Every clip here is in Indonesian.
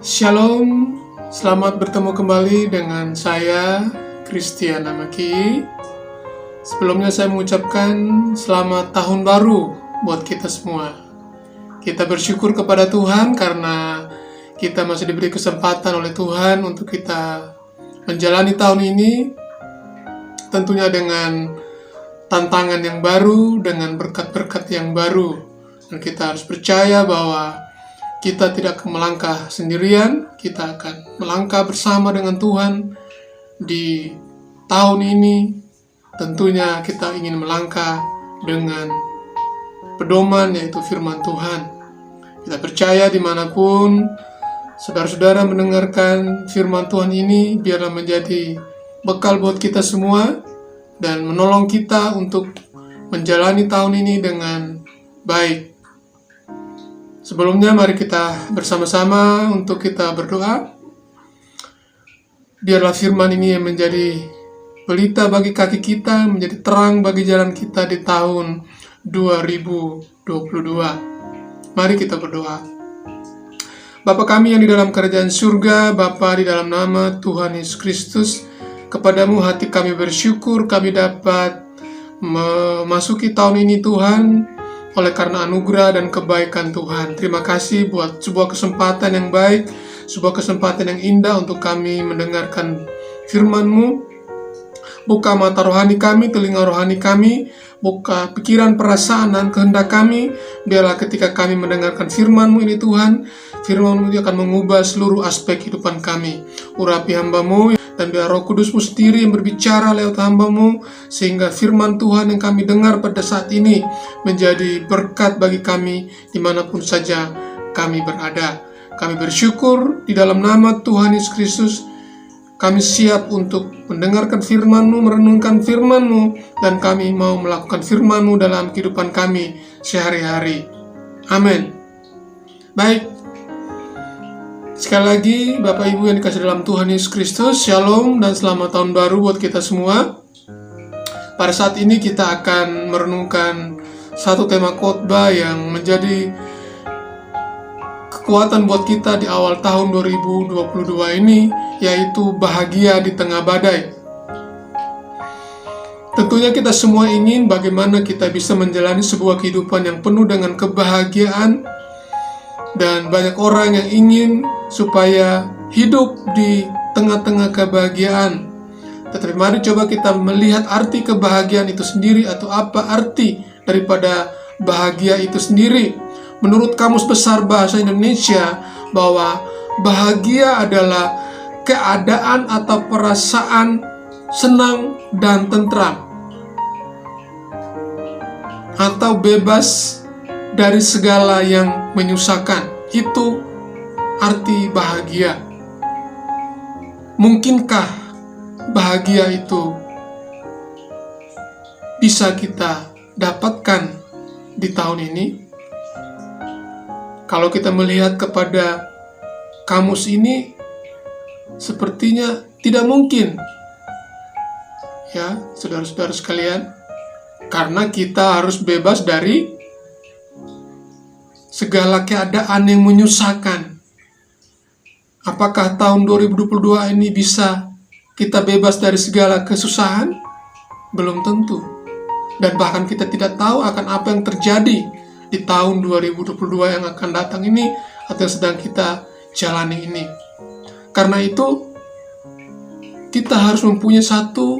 Shalom, selamat bertemu kembali dengan saya, Christian Namaki. Sebelumnya saya mengucapkan selamat tahun baru buat kita semua. Kita bersyukur kepada Tuhan karena kita masih diberi kesempatan oleh Tuhan untuk kita menjalani tahun ini, tentunya dengan tantangan yang baru, dengan berkat-berkat yang baru. Dan kita harus percaya bahwa kita tidak akan melangkah sendirian, kita akan melangkah bersama dengan Tuhan di tahun ini. Tentunya kita ingin melangkah dengan pedoman, yaitu firman Tuhan. Kita percaya dimanapun saudara-saudara mendengarkan firman Tuhan ini, biarlah menjadi bekal buat kita semua dan menolong kita untuk menjalani tahun ini dengan baik. Sebelumnya mari kita bersama-sama untuk kita berdoa. Biarlah firman ini yang menjadi pelita bagi kaki kita, menjadi terang bagi jalan kita di tahun 2022. Mari kita berdoa. Bapa kami yang di dalam kerajaan surga, Bapa, di dalam nama Tuhan Yesus Kristus, kepadamu hati kami bersyukur kami dapat memasuki tahun ini Tuhan, oleh karena anugerah dan kebaikan Tuhan. Terima kasih buat sebuah kesempatan yang baik, sebuah kesempatan yang indah untuk kami mendengarkan firman-Mu. Buka mata rohani kami, telinga rohani kami, buka pikiran, perasaan, dan kehendak kami. Biarlah ketika kami mendengarkan firman-Mu ini Tuhan, firman-Mu akan mengubah seluruh aspek kehidupan kami. Urapi hamba-Mu, dan biar Roh Kudus-Mu sendiri yang berbicara lewat hamba-Mu, sehingga firman Tuhan yang kami dengar pada saat ini menjadi berkat bagi kami dimanapun saja kami berada. Kami bersyukur di dalam nama Tuhan Yesus Kristus. Kami siap untuk mendengarkan firman-Mu, merenungkan firman-Mu, dan kami mau melakukan firman-Mu dalam kehidupan kami sehari-hari. Amin. Baik. Sekali lagi, Bapak Ibu yang dikasihi dalam Tuhan Yesus Kristus, Shalom dan selamat tahun baru buat kita semua. Pada saat ini kita akan merenungkan satu tema khotbah yang menjadi kekuatan buat kita di awal tahun 2022 ini, yaitu bahagia di tengah badai. Tentunya kita semua ingin bagaimana kita bisa menjalani sebuah kehidupan yang penuh dengan kebahagiaan, dan banyak orang yang ingin supaya hidup di tengah-tengah kebahagiaan. Tetapi mari coba kita melihat arti kebahagiaan itu sendiri, atau apa arti daripada bahagia itu sendiri. Menurut Kamus Besar Bahasa Indonesia, bahwa bahagia adalah keadaan atau perasaan senang dan tentram, atau bebas dari segala yang menyusahkan. Itu arti bahagia. Mungkinkah bahagia itu bisa kita dapatkan di tahun ini? Kalau kita melihat kepada kamus ini, sepertinya tidak mungkin. Ya, saudara-saudara sekalian, karena kita harus bebas dari segala keadaan yang menyusahkan. Apakah tahun 2022 ini bisa kita bebas dari segala kesusahan? Belum tentu. Dan bahkan kita tidak tahu akan apa yang terjadi di tahun 2022 yang akan datang ini, atau yang sedang kita jalani ini. Karena itu, kita harus mempunyai satu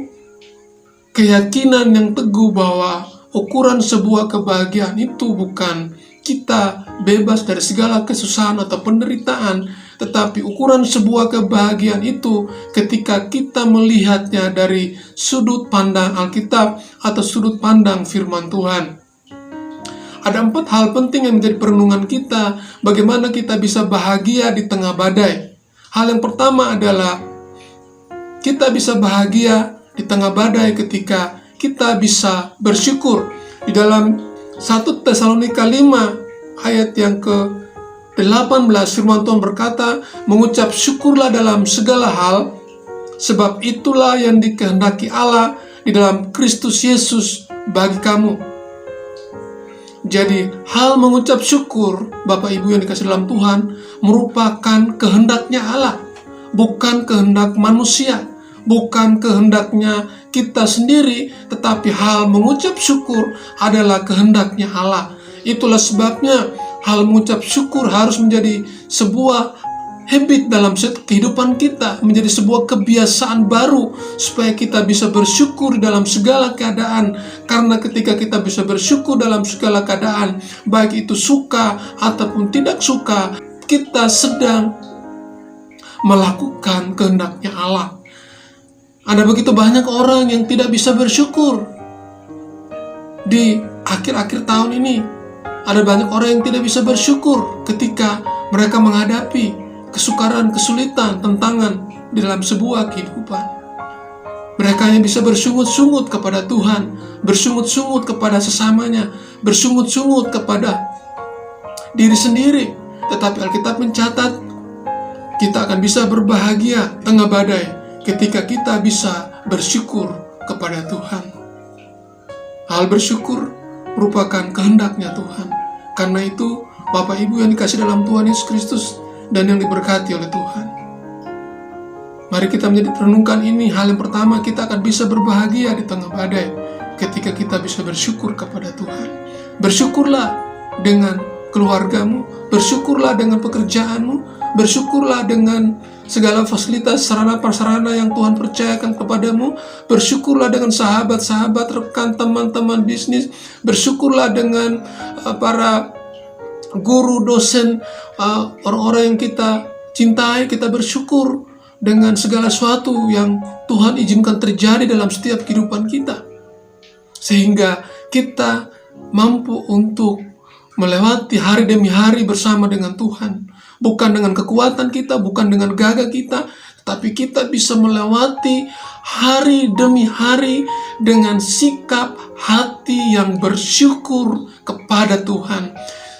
keyakinan yang teguh bahwa ukuran sebuah kebahagiaan itu bukan kita bebas dari segala kesusahan atau penderitaan, tetapi ukuran sebuah kebahagiaan itu ketika kita melihatnya dari sudut pandang Alkitab atau sudut pandang firman Tuhan. Ada 4 hal penting yang menjadi perenungan kita, bagaimana kita bisa bahagia di tengah badai. Hal yang pertama adalah kita bisa bahagia di tengah badai ketika kita bisa bersyukur. Di dalam 1 Tesalonika 5 ayat yang ke-18, firman Tuhan berkata, mengucap syukurlah dalam segala hal, sebab itulah yang dikehendaki Allah di dalam Kristus Yesus bagi kamu. Jadi hal mengucap syukur, Bapak Ibu yang dikasih dalam Tuhan, merupakan kehendaknya Allah, bukan kehendak manusia, bukan kehendaknya kita sendiri, tetapi hal mengucap syukur adalah kehendaknya Allah. Itulah sebabnya hal mengucap syukur harus menjadi sebuah habit dalam kehidupan kita, menjadi sebuah kebiasaan baru supaya kita bisa bersyukur dalam segala keadaan. Karena ketika kita bisa bersyukur dalam segala keadaan, baik itu suka ataupun tidak suka, kita sedang melakukan kehendaknya Allah. Ada begitu banyak orang yang tidak bisa bersyukur di akhir-akhir tahun ini. Ada banyak orang yang tidak bisa bersyukur ketika mereka menghadapi kesukaran, kesulitan, tantangan di dalam sebuah kehidupan. Mereka hanya bisa bersungut-sungut kepada Tuhan, bersungut-sungut kepada sesamanya, bersungut-sungut kepada diri sendiri. Tetapi Alkitab mencatat, kita akan bisa berbahagia tengah badai ketika kita bisa bersyukur kepada Tuhan. Hal bersyukur merupakan kehendaknya Tuhan. Karena itu, Bapak Ibu yang dikasih dalam Tuhan Yesus Kristus dan yang diberkati oleh Tuhan, mari kita renungkan ini. Hal yang pertama, kita akan bisa berbahagia di tengah badai ketika kita bisa bersyukur kepada Tuhan. Bersyukurlah dengan keluargamu, bersyukurlah dengan pekerjaanmu, bersyukurlah dengan segala fasilitas sarana-prasarana yang Tuhan percayakan kepadamu. Bersyukurlah dengan sahabat-sahabat, rekan, teman-teman bisnis. Bersyukurlah dengan para guru, dosen, orang-orang yang kita cintai. Kita bersyukur dengan segala sesuatu yang Tuhan izinkan terjadi dalam setiap kehidupan kita, sehingga kita mampu untuk melewati hari demi hari bersama dengan Tuhan. Bukan dengan kekuatan kita, bukan dengan gagah kita, tapi kita bisa melewati hari demi hari dengan sikap hati yang bersyukur kepada Tuhan.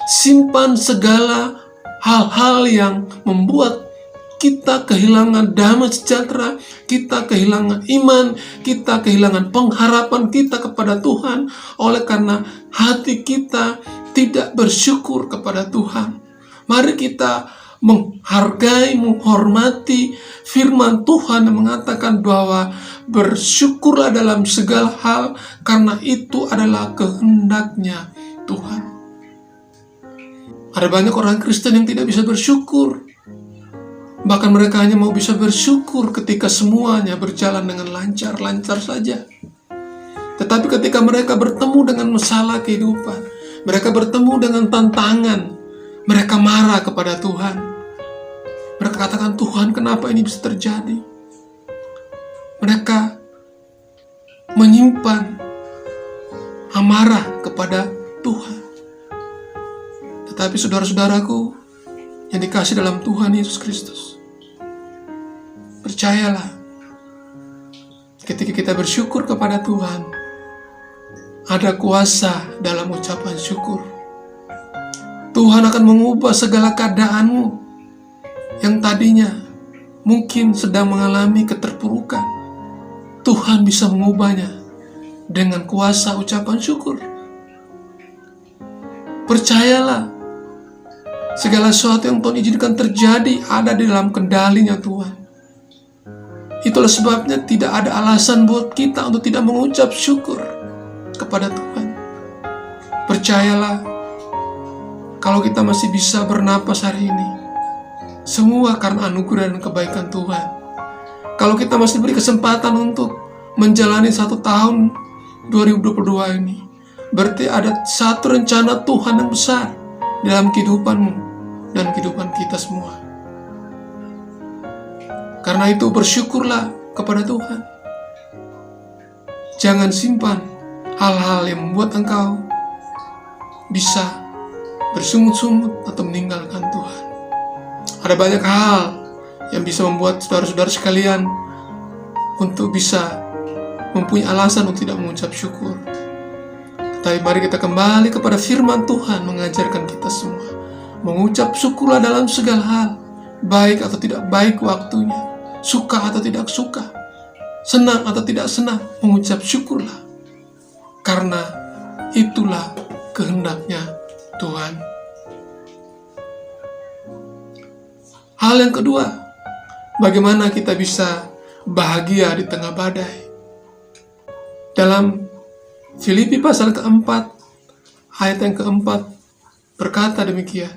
Simpan segala hal-hal yang membuat kita kehilangan damai sejahtera, kita kehilangan iman, kita kehilangan pengharapan kita kepada Tuhan, oleh karena hati kita tidak bersyukur kepada Tuhan. Mari kita menghargai, menghormati firman Tuhan yang mengatakan bahwa bersyukurlah dalam segala hal, karena itu adalah kehendaknya Tuhan. Ada banyak orang Kristen yang tidak bisa bersyukur. Bahkan mereka hanya mau bisa bersyukur ketika semuanya berjalan dengan lancar-lancar saja. Tetapi ketika mereka bertemu dengan masalah kehidupan, mereka bertemu dengan tantangan, mereka marah kepada Tuhan. Mereka katakan, Tuhan, kenapa ini bisa terjadi? Mereka menyimpan amarah kepada Tuhan. Tetapi saudara-saudaraku yang dikasih dalam Tuhan Yesus Kristus, percayalah, ketika kita bersyukur kepada Tuhan, ada kuasa dalam ucapan syukur. Tuhan akan mengubah segala keadaanmu yang tadinya mungkin sedang mengalami keterpurukan. Tuhan bisa mengubahnya dengan kuasa ucapan syukur. Percayalah, segala sesuatu yang Tuhan izinkan terjadi ada di dalam kendalinya Tuhan. Itulah sebabnya tidak ada alasan buat kita untuk tidak mengucap syukur kepada Tuhan. Percayalah, kalau kita masih bisa bernapas hari ini, semua karena anugerah dan kebaikan Tuhan. Kalau kita masih diberi kesempatan untuk menjalani 1 tahun 2022 ini, berarti ada satu rencana Tuhan yang besar dalam kehidupanmu dan kehidupan kita semua. Karena itu bersyukurlah kepada Tuhan. Jangan simpan hal-hal yang membuat engkau bisa bersungut-sungut atau meninggalkan Tuhan. Ada banyak hal yang bisa membuat saudara-saudara sekalian untuk bisa mempunyai alasan untuk tidak mengucap syukur. Tetapi mari kita kembali kepada firman Tuhan mengajarkan kita semua, mengucap syukurlah dalam segala hal, baik atau tidak baik waktunya, suka atau tidak suka, senang atau tidak senang, mengucap syukurlah. Karena itulah kehendaknya Tuhan. Hal yang kedua, bagaimana kita bisa bahagia di tengah badai. Dalam Filipi pasal keempat, ayat yang keempat, berkata demikian,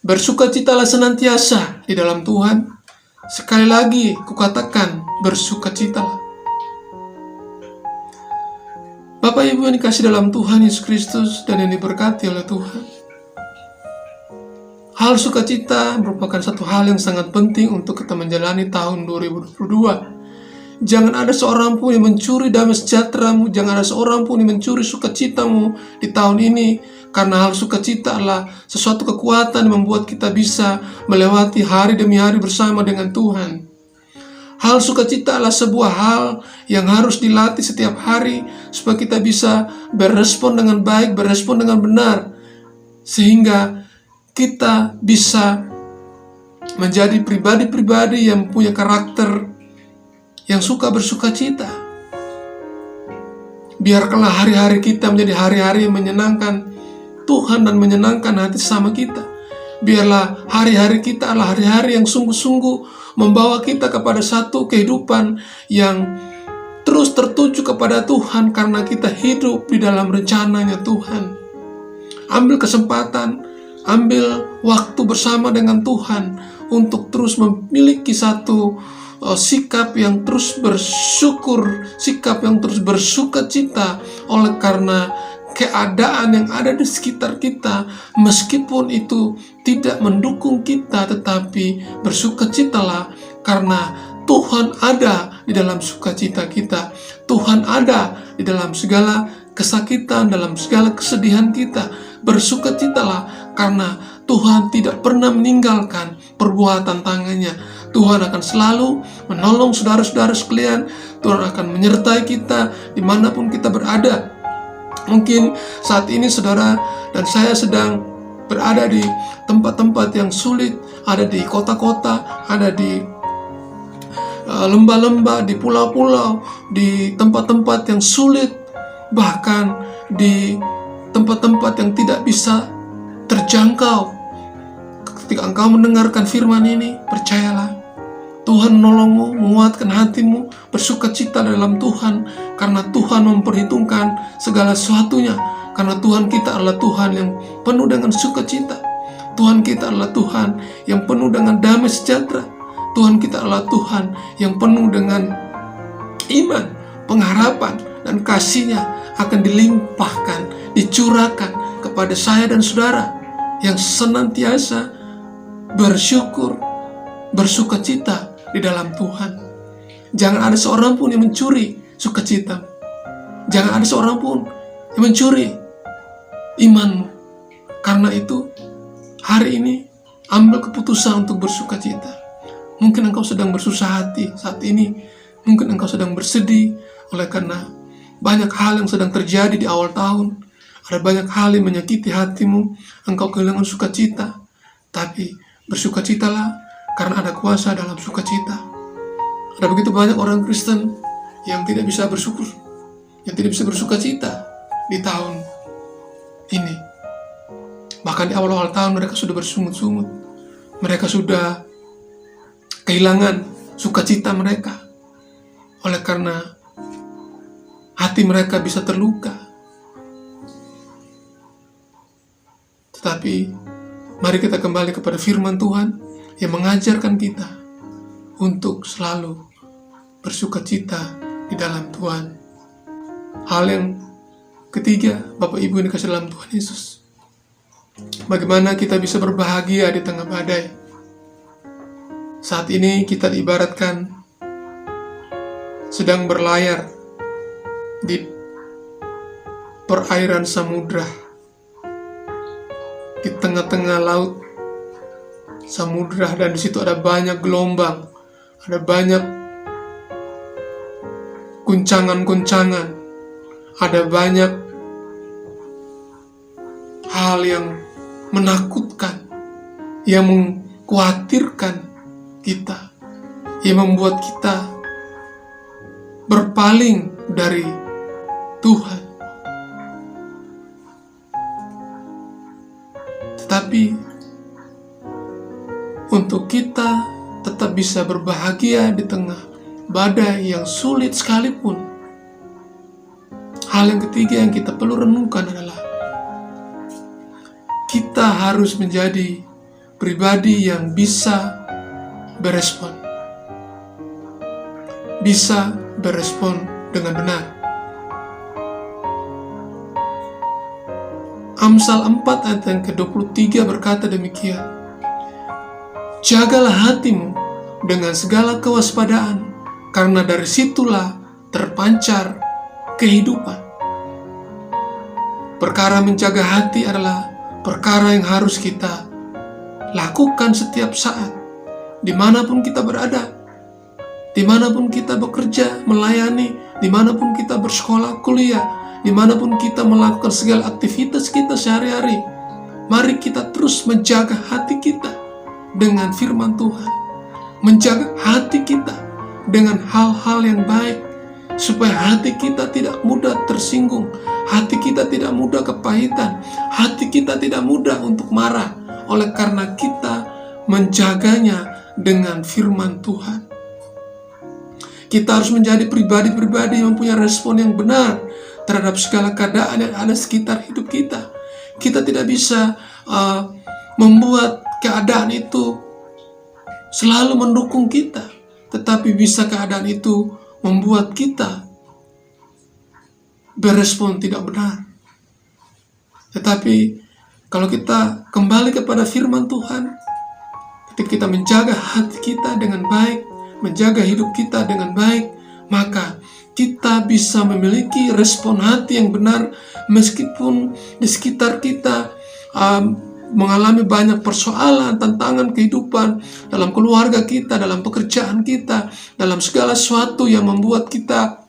bersukacitalah senantiasa di dalam Tuhan. Sekali lagi kukatakan, bersukacitalah. Bapak Ibu yang dikasih dalam Tuhan Yesus Kristus dan yang diberkati oleh Tuhan, hal sukacita merupakan satu hal yang sangat penting untuk kita menjalani tahun 2022. Jangan ada seorang pun yang mencuri damai sejahteramu, jangan ada seorang pun yang mencuri sukacitamu di tahun ini, karena hal sukacita adalah sesuatu kekuatan yang membuat kita bisa melewati hari demi hari bersama dengan Tuhan. Hal sukacita adalah sebuah hal yang harus dilatih setiap hari supaya kita bisa berespon dengan baik, berespon dengan benar, sehingga kita bisa menjadi pribadi-pribadi yang punya karakter yang suka bersukacita. Biarkanlah hari-hari kita menjadi hari-hari yang menyenangkan Tuhan dan menyenangkan hati sama kita. Biarlah hari-hari kita adalah hari-hari yang sungguh-sungguh membawa kita kepada satu kehidupan yang terus tertuju kepada Tuhan, karena kita hidup di dalam rencananya Tuhan. Ambil kesempatan, ambil waktu bersama dengan Tuhan untuk terus memiliki satu sikap yang terus bersyukur, sikap yang terus bersukacita oleh karena keadaan yang ada di sekitar kita, meskipun itu tidak mendukung kita, tetapi bersukacitalah karena Tuhan ada di dalam sukacita kita. Tuhan ada di dalam segala kesakitan, dalam segala kesedihan kita. Bersukacitalah karena Tuhan tidak pernah meninggalkan perbuatan tangannya. Tuhan akan selalu menolong saudara-saudara sekalian. Tuhan akan menyertai kita dimanapun kita berada. Mungkin saat ini saudara dan saya sedang berada di tempat-tempat yang sulit, ada di kota-kota, ada di lembah-lembah, di pulau-pulau, di tempat-tempat yang sulit, bahkan di tempat-tempat yang tidak bisa terjangkau. Ketika engkau mendengarkan firman ini, percayalah, Tuhan menolongmu, menguatkan hatimu, bersukacita dalam Tuhan, karena Tuhan memperhitungkan segala sesuatunya, karena Tuhan kita adalah Tuhan yang penuh dengan sukacita. Tuhan kita adalah Tuhan yang penuh dengan damai sejahtera. Tuhan kita adalah Tuhan yang penuh dengan iman, pengharapan, dan kasih-Nya akan dilimpahkan, dicurahkan kepada saya dan saudara yang senantiasa bersyukur, bersukacita di dalam Tuhan. Jangan ada seorang pun yang mencuri sukacita. Jangan ada seorang pun yang mencuri imanmu. Karena itu, hari ini ambil keputusan untuk bersukacita. Mungkin engkau sedang bersusah hati saat ini. Mungkin engkau sedang bersedih oleh karena banyak hal yang sedang terjadi di awal tahun. Ada banyak hal yang menyakiti hatimu. Engkau kehilangan sukacita. Tapi bersukacitalah, karena ada kuasa dalam sukacita. Ada begitu banyak orang Kristen yang tidak bisa bersyukur, yang tidak bisa bersukacita di tahun ini. Bahkan di awal-awal tahun mereka sudah bersungut-sungut. Mereka sudah kehilangan sukacita mereka. Oleh karena hati mereka bisa terluka. Tetapi mari kita kembali kepada firman Tuhan yang mengajarkan kita untuk selalu bersukacita di dalam Tuhan. Hal yang ketiga, Bapak Ibu yang dikasih dalam Tuhan Yesus, bagaimana kita bisa berbahagia di tengah badai. Saat ini kita diibaratkan sedang berlayar di perairan samudra, di tengah-tengah laut samudra, dan di situ ada banyak gelombang, ada banyak guncangan-guncangan, ada banyak hal yang menakutkan, yang mengkhawatirkan kita, yang membuat kita berpaling dari Tuhan. tetapi untuk kita tetap bisa berbahagia di tengah badai yang sulit sekalipun. Hal yang ketiga yang kita perlu renungkan adalah kita harus menjadi pribadi yang bisa berespon. Bisa berespon dengan benar. Amsal 4 ayat yang ke-23 berkata demikian. Jagalah hatimu dengan segala kewaspadaan, karena dari situlah terpancar kehidupan. Perkara menjaga hati adalah perkara yang harus kita lakukan setiap saat, dimanapun kita berada, dimanapun kita bekerja, melayani, dimanapun kita bersekolah, kuliah, dimanapun kita melakukan segala aktivitas kita sehari-hari. Mari kita terus menjaga hati kita dengan firman Tuhan, menjaga hati kita dengan hal-hal yang baik, supaya hati kita tidak mudah tersinggung, hati kita tidak mudah kepahitan, hati kita tidak mudah untuk marah, oleh karena kita menjaganya dengan firman Tuhan. Kita harus menjadi pribadi-pribadi yang mempunyai respon yang benar terhadap segala keadaan yang ada sekitar hidup kita. Kita tidak bisa membuat keadaan itu selalu mendukung kita, tetapi bisa keadaan itu membuat kita berespon tidak benar. Tetapi kalau kita kembali kepada firman Tuhan, ketika kita menjaga hati kita dengan baik, menjaga hidup kita dengan baik, maka kita bisa memiliki respon hati yang benar meskipun di sekitar kita mengalami banyak persoalan, tantangan kehidupan, dalam keluarga kita, dalam pekerjaan kita, dalam segala sesuatu yang membuat kita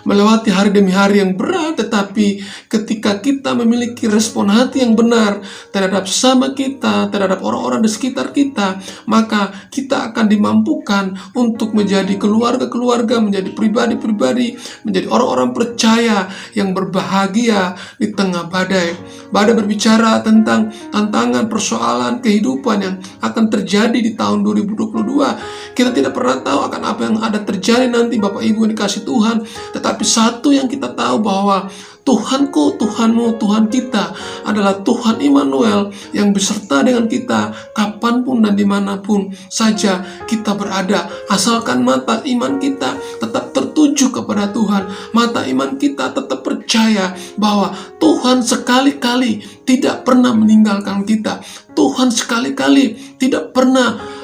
melewati hari demi hari yang berat. Tetapi ketika kita memiliki respon hati yang benar terhadap sesama kita, terhadap orang-orang di sekitar kita, maka kita akan dimampukan untuk menjadi keluarga-keluarga, menjadi pribadi-pribadi, menjadi orang-orang percaya yang berbahagia di tengah badai. Badai berbicara tentang tantangan, persoalan, kehidupan yang akan terjadi di tahun 2022. Kita tidak pernah tahu akan apa yang ada terjadi nanti, Bapak Ibu yang dikasih Tuhan. Tetapi satu yang kita tahu bahwa Tuhanku, Tuhanmu, Tuhan kita adalah Tuhan Immanuel yang beserta dengan kita kapanpun dan dimanapun saja kita berada. Asalkan mata iman kita tetap tertuju kepada Tuhan, mata iman kita tetap percaya bahwa Tuhan sekali-kali tidak pernah meninggalkan kita. Tuhan sekali-kali tidak pernah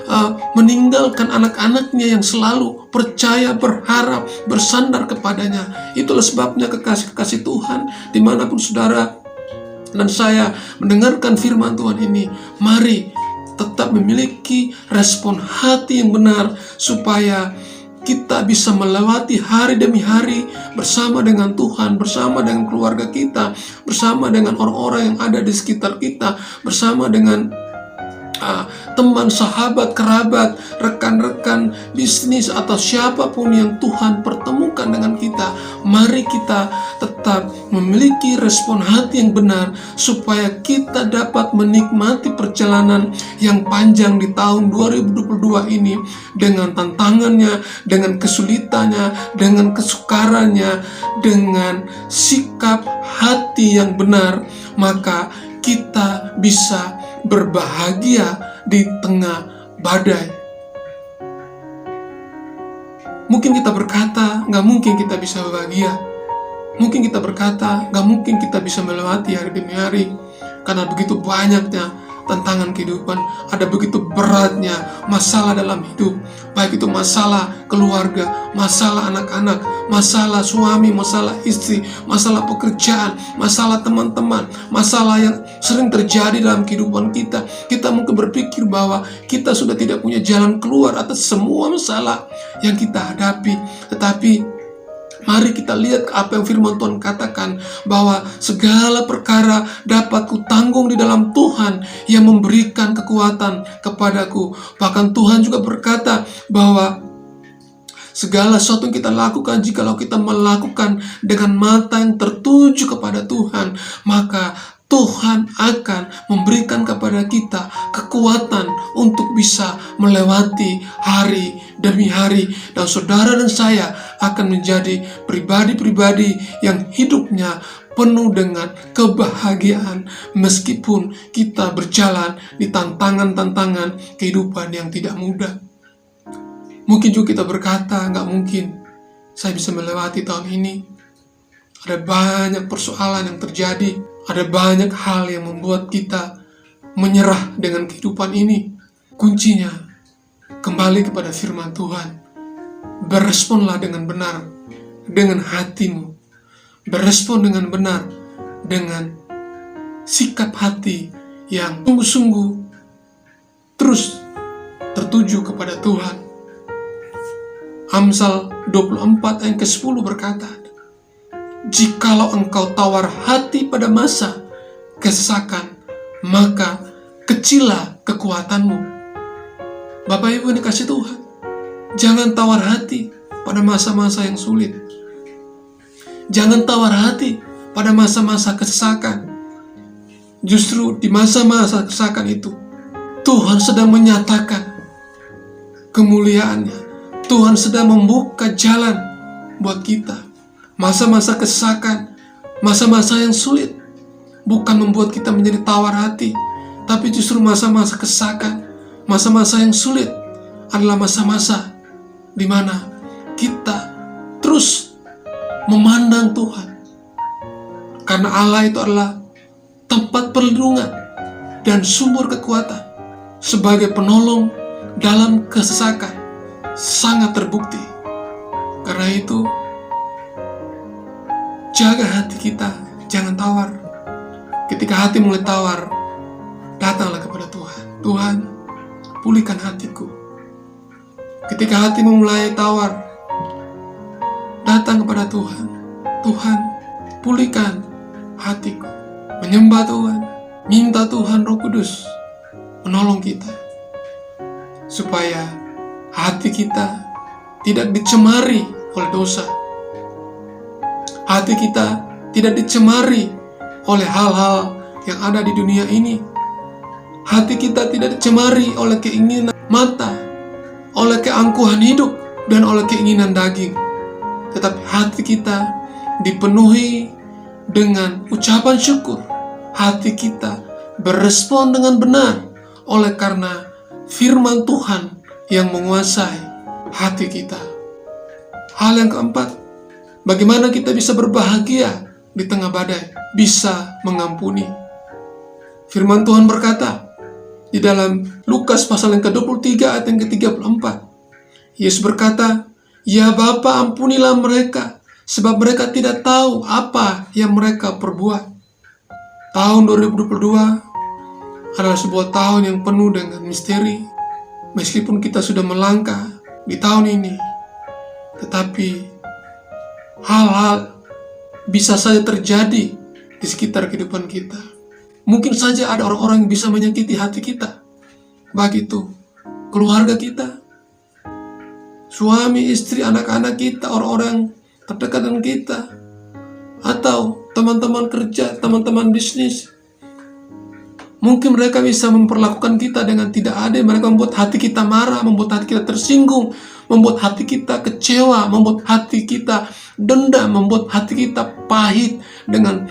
meninggalkan anak-anaknya yang selalu percaya, berharap, bersandar kepadanya. Itulah sebabnya kekasih-kekasih Tuhan, dimanapun saudara dan saya mendengarkan firman Tuhan ini, mari tetap memiliki respon hati yang benar, supaya kita bisa melewati hari demi hari bersama dengan Tuhan, bersama dengan keluarga kita, bersama dengan orang-orang yang ada di sekitar kita, bersama dengan teman, sahabat, kerabat, rekan-rekan bisnis, atau siapapun yang Tuhan pertemukan dengan kita. Mari kita tetap memiliki respon hati yang benar, supaya kita dapat menikmati perjalanan yang panjang di tahun 2022 ini, dengan tantangannya, dengan kesulitannya, dengan kesukarannya, dengan sikap hati yang benar. Maka kita bisa berbahagia di tengah badai. Mungkin kita berkata, nggak mungkin kita bisa bahagia. Mungkin kita berkata, nggak mungkin kita bisa melewati hari demi hari, karena begitu banyaknya tantangan kehidupan, ada begitu beratnya masalah dalam hidup, baik itu masalah keluarga, masalah anak-anak, masalah suami, masalah istri, masalah pekerjaan, masalah teman-teman, masalah yang sering terjadi dalam kehidupan kita. Kita mungkin berpikir bahwa kita sudah tidak punya jalan keluar atas semua masalah yang kita hadapi. Tetapi mari kita lihat apa yang firman Tuhan katakan, bahwa segala perkara dapat kutanggung di dalam Tuhan yang memberikan kekuatan kepadaku. Bahkan Tuhan juga berkata bahwa segala sesuatu yang kita lakukan, jikalau kita melakukan dengan mata yang tertuju kepada Tuhan, maka Tuhan akan memberikan kepada kita kekuatan untuk bisa melewati hari demi hari. Dan saudara dan saya akan menjadi pribadi-pribadi yang hidupnya penuh dengan kebahagiaan meskipun kita berjalan di tantangan-tantangan kehidupan yang tidak mudah. Mungkin juga kita berkata, nggak mungkin saya bisa melewati tahun ini. Ada banyak persoalan yang terjadi, ada banyak hal yang membuat kita menyerah dengan kehidupan ini. Kuncinya kembali kepada firman Tuhan. Beresponlah dengan benar dengan hatimu. Berespon dengan benar dengan sikap hati yang sungguh-sungguh terus tertuju kepada Tuhan. Amsal 24 ayat ke-10 berkata, jikalau engkau tawar hati pada masa kesesakan, maka kecillah kekuatanmu. Bapak Ibu yang dikasihi Tuhan, jangan tawar hati pada masa-masa yang sulit. Jangan tawar hati pada masa-masa kesesakan. Justru di masa-masa kesesakan itu, Tuhan sedang menyatakan kemuliaannya. Tuhan sedang membuka jalan buat kita. Masa-masa kesesakan, masa-masa yang sulit, bukan membuat kita menjadi tawar hati, tapi justru masa-masa kesesakan, masa-masa yang sulit adalah masa-masa di mana kita terus memandang Tuhan. Karena Allah itu adalah tempat perlindungan dan sumber kekuatan. Sebagai penolong dalam kesesakan, sangat terbukti. Karena itu, jaga hati kita, jangan tawar. Ketika hati mulai tawar, datanglah kepada Tuhan. Tuhan, pulihkan hatiku. Ketika hati mulai tawar, datang kepada Tuhan. Tuhan, pulihkan hatiku. Menyembah Tuhan, minta Tuhan Roh Kudus menolong kita, supaya hati kita tidak dicemari oleh dosa. Hati kita tidak dicemari oleh hal-hal yang ada di dunia ini. Hati kita tidak dicemari oleh keinginan mata, oleh keangkuhan hidup, dan oleh keinginan daging. Tetapi hati kita dipenuhi dengan ucapan syukur. Hati kita berespon dengan benar oleh karena firman Tuhan yang menguasai hati kita. Hal yang keempat, bagaimana kita bisa berbahagia di tengah badai? Bisa mengampuni. Firman Tuhan berkata di dalam Lukas pasal yang ke-23 ayat yang ke-34. Yesus berkata, ya Bapa, ampunilah mereka, sebab mereka tidak tahu apa yang mereka perbuat. Tahun 2022 adalah sebuah tahun yang penuh dengan misteri. Meskipun kita sudah melangkah di tahun ini, tetapi hal-hal bisa saja terjadi di sekitar kehidupan kita. Mungkin saja ada orang-orang yang bisa menyakiti hati kita. Baik itu keluarga kita, suami, istri, anak-anak kita, orang-orang terdekat dengan kita, atau teman-teman kerja, teman-teman bisnis. Mungkin mereka bisa memperlakukan kita dengan tidak adil. Mereka membuat hati kita marah, membuat hati kita tersinggung, membuat hati kita kecewa, membuat hati kita dendam, membuat hati kita pahit dengan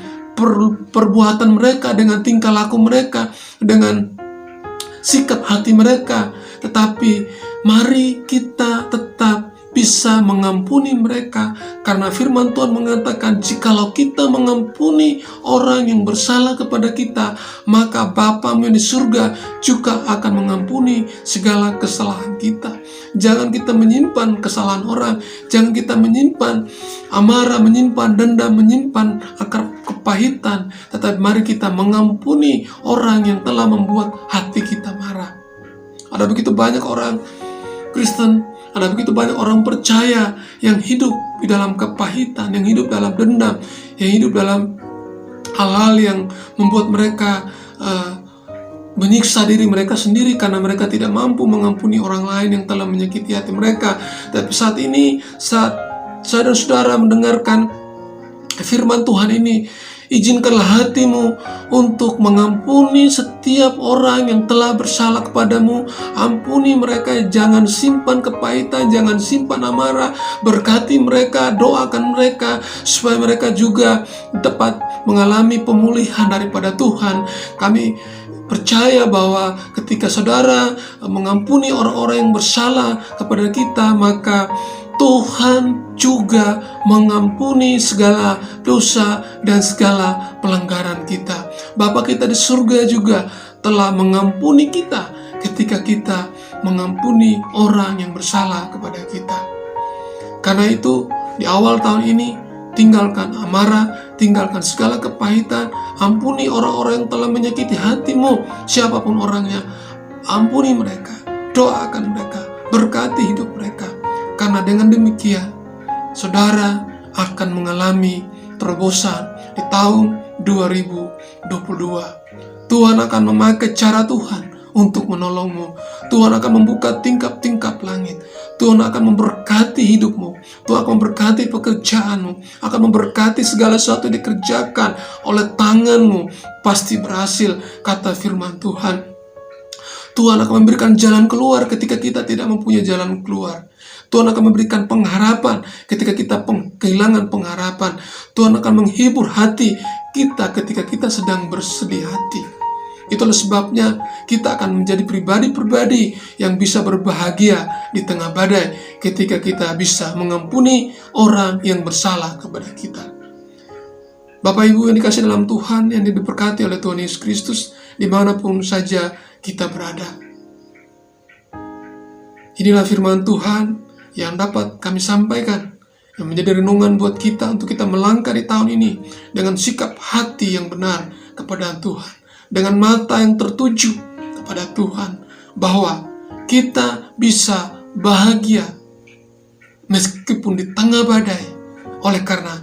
perbuatan mereka, dengan tingkah laku mereka, dengan sikap hati mereka. Tetapi mari kita tetap bisa mengampuni mereka, karena firman Tuhan mengatakan, jikalau kita mengampuni orang yang bersalah kepada kita, maka Bapamu yang di surga juga akan mengampuni segala kesalahan kita. Jangan kita menyimpan kesalahan orang, jangan kita menyimpan amarah, menyimpan dendam, menyimpan akar kepahitan, tetapi mari kita mengampuni orang yang telah membuat hati kita marah. Ada begitu banyak orang Kristen, ada begitu banyak orang percaya yang hidup di dalam kepahitan, yang hidup dalam dendam, yang hidup dalam hal-hal yang membuat mereka menyiksa diri mereka sendiri karena mereka tidak mampu mengampuni orang lain yang telah menyakiti hati mereka. Tapi saat ini, saat saya dan saudara mendengarkan firman Tuhan ini, Izinkanlah hatimu untuk mengampuni setiap orang yang telah bersalah kepadamu. Ampuni mereka, jangan simpan kepahitan, jangan simpan amarah. Berkati mereka, doakan mereka, supaya mereka juga dapat mengalami pemulihan daripada Tuhan. Kami percaya bahwa ketika saudara mengampuni orang-orang yang bersalah kepada kita, maka Tuhan juga mengampuni segala dosa dan segala pelanggaran kita. Bapa kita di surga juga telah mengampuni kita ketika kita mengampuni orang yang bersalah kepada kita. Karena itu, di awal tahun ini, tinggalkan amarah, tinggalkan segala kepahitan, ampuni orang-orang yang telah menyakiti hatimu, siapapun orangnya. Ampuni mereka, doakan mereka, berkati hidup mereka. Karena dengan demikian, saudara akan mengalami terobosan di tahun 2022. Tuhan akan memakai cara Tuhan untuk menolongmu. Tuhan akan membuka tingkap-tingkap langit. Tuhan akan memberkati hidupmu. Tuhan akan memberkati pekerjaanmu, akan memberkati segala sesuatu yang dikerjakan oleh tanganmu. Pasti berhasil, kata firman Tuhan. Tuhan akan memberikan jalan keluar ketika kita tidak mempunyai jalan keluar. Tuhan akan memberikan pengharapan ketika kita kehilangan pengharapan. Tuhan akan menghibur hati kita ketika kita sedang bersedih hati. Itulah sebabnya kita akan menjadi pribadi-pribadi yang bisa berbahagia di tengah badai ketika kita bisa mengampuni orang yang bersalah kepada kita. Bapak Ibu yang dikasihi dalam Tuhan, yang diberkati oleh Tuhan Yesus Kristus, dimanapun saja kita berada. Inilah firman Tuhan yang dapat kami sampaikan, yang menjadi renungan buat kita untuk kita melangkah di tahun ini dengan sikap hati yang benar kepada Tuhan, dengan mata yang tertuju kepada Tuhan, bahwa kita bisa bahagia meskipun di tengah badai. Oleh karena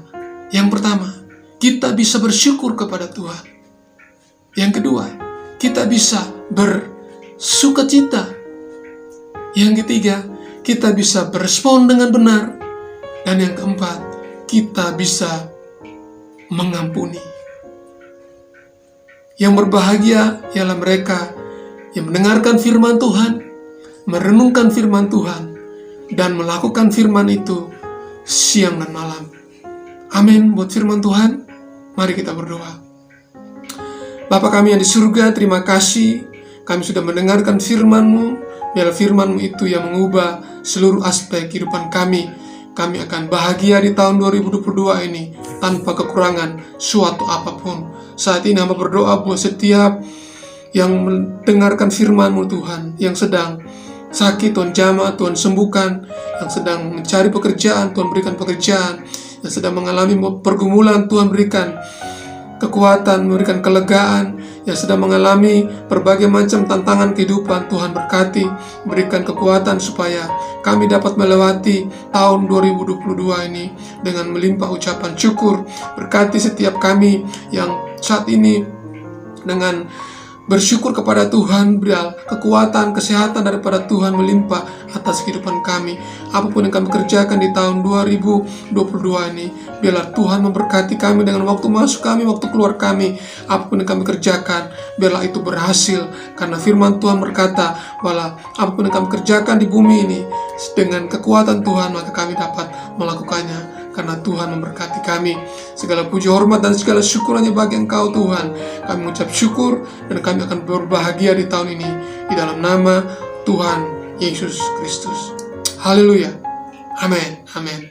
yang pertama, kita bisa bersyukur kepada Tuhan. Yang kedua, kita bisa bersukacita. Yang ketiga, kita bisa berespon dengan benar. Dan yang keempat, kita bisa mengampuni. Yang berbahagia ialah mereka yang mendengarkan firman Tuhan, merenungkan firman Tuhan, dan melakukan firman itu siang dan malam. Amin buat firman Tuhan. Mari kita berdoa. Bapa kami yang di surga, terima kasih kami sudah mendengarkan firman-Mu. Biarlah firman-Mu itu yang mengubah seluruh aspek kehidupan kami. Kami akan bahagia di tahun 2022 ini tanpa kekurangan suatu apapun. Saat ini hamba berdoa buat setiap yang mendengarkan firman-Mu Tuhan, yang sedang sakit Tuhan jamah, Tuhan sembuhkan, yang sedang mencari pekerjaan Tuhan berikan pekerjaan, yang sedang mengalami pergumulan Tuhan berikan kekuatan, memberikan kelegaan, yang sedang mengalami berbagai macam tantangan kehidupan Tuhan berkati, berikan kekuatan supaya kami dapat melewati tahun 2022 ini dengan melimpah ucapan syukur. Berkati setiap kami yang saat ini dengan bersyukur kepada Tuhan, berilah kekuatan, kesehatan daripada Tuhan melimpah atas kehidupan kami. Apapun yang kami kerjakan di tahun 2022 ini, biarlah Tuhan memberkati kami dengan waktu masuk kami, waktu keluar kami. Apapun yang kami kerjakan, biarlah itu berhasil. Karena firman Tuhan berkata, bahwa apapun yang kami kerjakan di bumi ini, dengan kekuatan Tuhan, maka kami dapat melakukannya. Karena Tuhan memberkati kami. Segala puji, hormat, dan segala syukur hanya bagi Engkau Tuhan. Kami mengucap syukur dan kami akan berbahagia di tahun ini di dalam nama Tuhan Yesus Kristus. Haleluya. Amin. Amin.